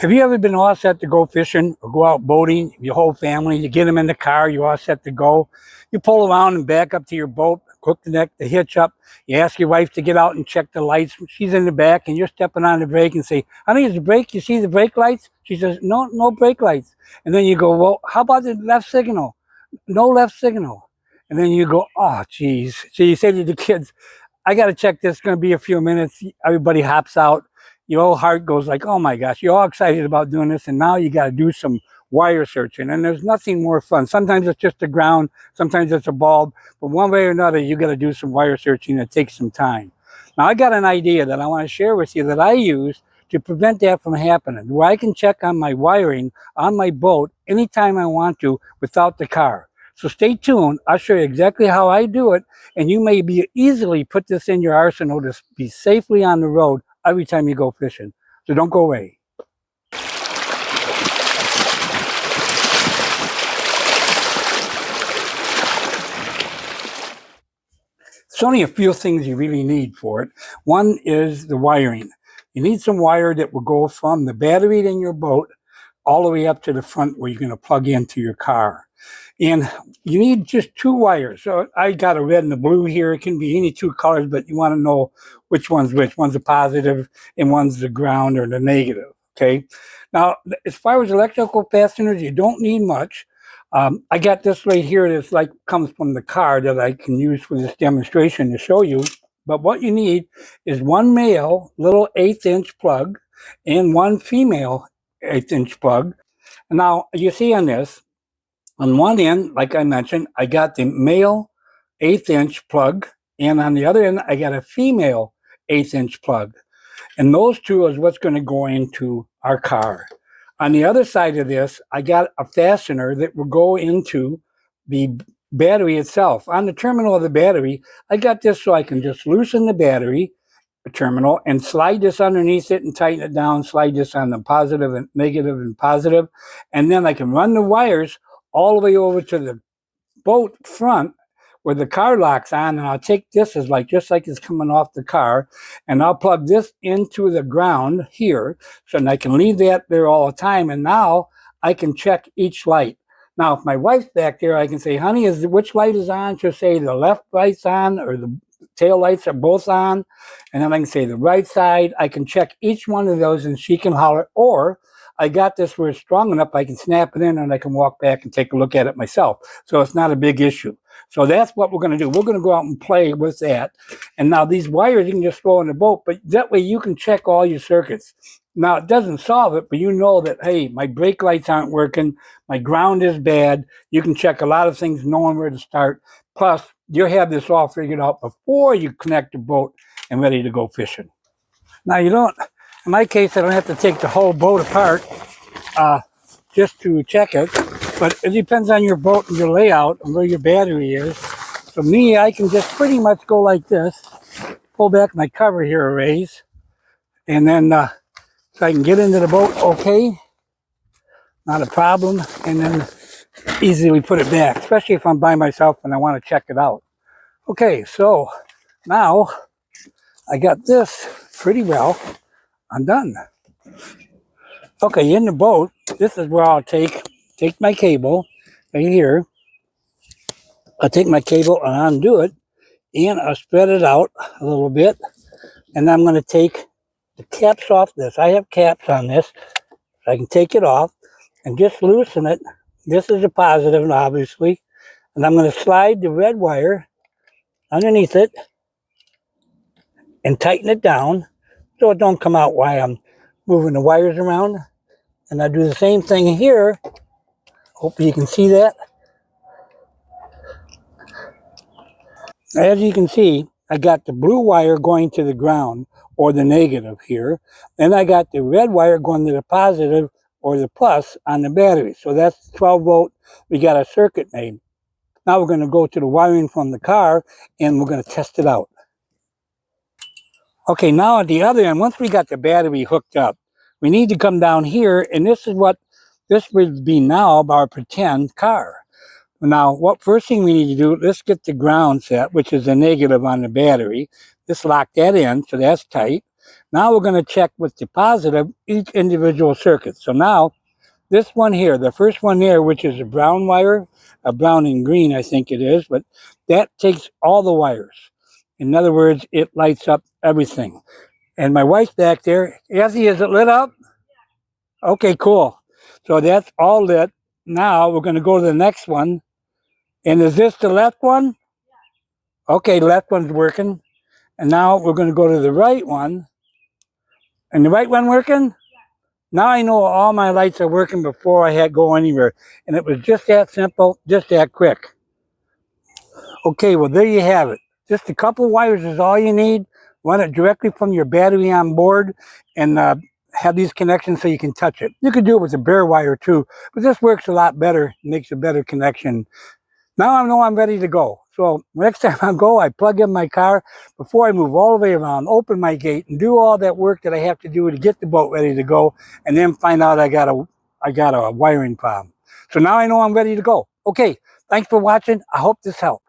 Have you ever been all set to go fishing or go out boating? Your whole family, you get them in the car, you're all set to go. You pull around and back up to your boat, hook the neck, the hitch up. You ask your wife to get out and check the lights. She's in the back and you're stepping on the brake and say, honey, is the brake? You see the brake lights? She says, no, no brake lights. And then you go, well, how about the left signal? No left signal. And then you go, oh, geez. So you say to the kids, I got to check this. It's going to be a few minutes. Everybody hops out. Your whole heart goes like, oh my gosh, you're all excited about doing this. And now you got to do some wire searching. And there's nothing more fun. Sometimes it's just the ground. Sometimes it's a bulb. But one way or another, you got to do some wire searching. It takes some time. Now, I got an idea that I want to share with you that I use to prevent that from happening, where I can check on my wiring on my boat anytime I want to without the car. So stay tuned. I'll show you exactly how I do it. And you may be easily put this in your arsenal to be safely on the road every time you go fishing. So don't go away. There's only a few things you really need for it. One is the wiring. You need some wire that will go from the battery in your boat all the way up to the front where you're going to plug into your car. And you need just two wires. So I got a red and a blue here. It can be any two colors, but you want to know which one's which. One's a positive and one's the ground or the negative. Okay. Now, as far as electrical fasteners, you don't need much. I got this right here that's like comes from the car that I can use for this demonstration to show you. But what you need is one male little 1/8" plug and one female 1/8" plug. Now, you see on this, on one end, like I mentioned, I got the male 1/8" plug, and on the other end, I got a female 1/8" plug. And those two is what's going to go into our car. On the other side of this, I got a fastener that will go into the battery itself. On the terminal of the battery, I got this so I can just loosen the battery terminal and slide this underneath it and tighten it down, slide this on the positive and negative and positive, and then I can run the wires all the way over to the boat front where the car locks on, and I'll take this as like just like it's coming off the car, and I'll plug this into the ground here, so that I can leave that there all the time, and now I can check each light. Now, if my wife's back there, I can say, honey, which light is on? She'll say the left light's on, or the tail lights are both on, and then I can say the right side. I can check each one of those, and she can holler, or I got this where it's strong enough, I can snap it in and I can walk back and take a look at it myself. So it's not a big issue. So that's what we're going to do. We're going to go out and play with that. And now these wires you can just throw in the boat, but that way you can check all your circuits. Now it doesn't solve it, but you know that, hey, my brake lights aren't working, my ground is bad. You can check a lot of things knowing where to start. Plus, you have this all figured out before you connect the boat and ready to go fishing. Now you don't, in my case, I don't have to take the whole boat apart just to check it, but it depends on your boat and your layout and where your battery is. So me, I can just pretty much go like this, pull back my cover here a raise, and then so I can get into the boat okay, not a problem, and then easily put it back, especially if I'm by myself and I want to check it out. Okay, so now I got this pretty well. I'm done. Okay, in the boat, this is where I'll take my cable right here. I'll take my cable and undo it, and I'll spread it out a little bit, and I'm going to take the caps off this. I have caps on this. So I can take it off and just loosen it. This is a positive, obviously, and I'm going to slide the red wire underneath it and tighten it down so it don't come out while I'm moving the wires around. And I do the same thing here. Hopefully you can see that. As you can see, I got the blue wire going to the ground or the negative here. Then I got the red wire going to the positive or the plus on the battery. So that's 12 volt. We got a circuit made. Now we're going to go to the wiring from the car and we're going to test it out. Okay, now at the other end, once we got the battery hooked up, we need to come down here, and this would be now our pretend car. Now, what first thing we need to do, let's get the ground set, which is the negative on the battery. Let's lock that in, so that's tight. Now we're going to check with the positive each individual circuit. So now this one here, the first one there, which is a brown wire, a brown and green, I think it is, but that takes all the wires. In other words, it lights up everything. And my wife's back there. Kathy, is it lit up? Okay, cool. So that's all lit. Now we're going to go to the next one. And is this the left one? Okay, left one's working. And now we're going to go to the right one. And the right one working? Now I know all my lights are working before I had to go anywhere. And it was just that simple, just that quick. Okay, well, there you have it. Just a couple wires is all you need. Run it directly from your battery on board and have these connections so you can touch it. You could do it with a bare wire too, but this works a lot better, makes a better connection. Now I know I'm ready to go. So next time I go, I plug in my car before I move all the way around, open my gate, and do all that work that I have to do to get the boat ready to go, and then find out I got a wiring problem. So now I know I'm ready to go. Okay, thanks for watching. I hope this helped.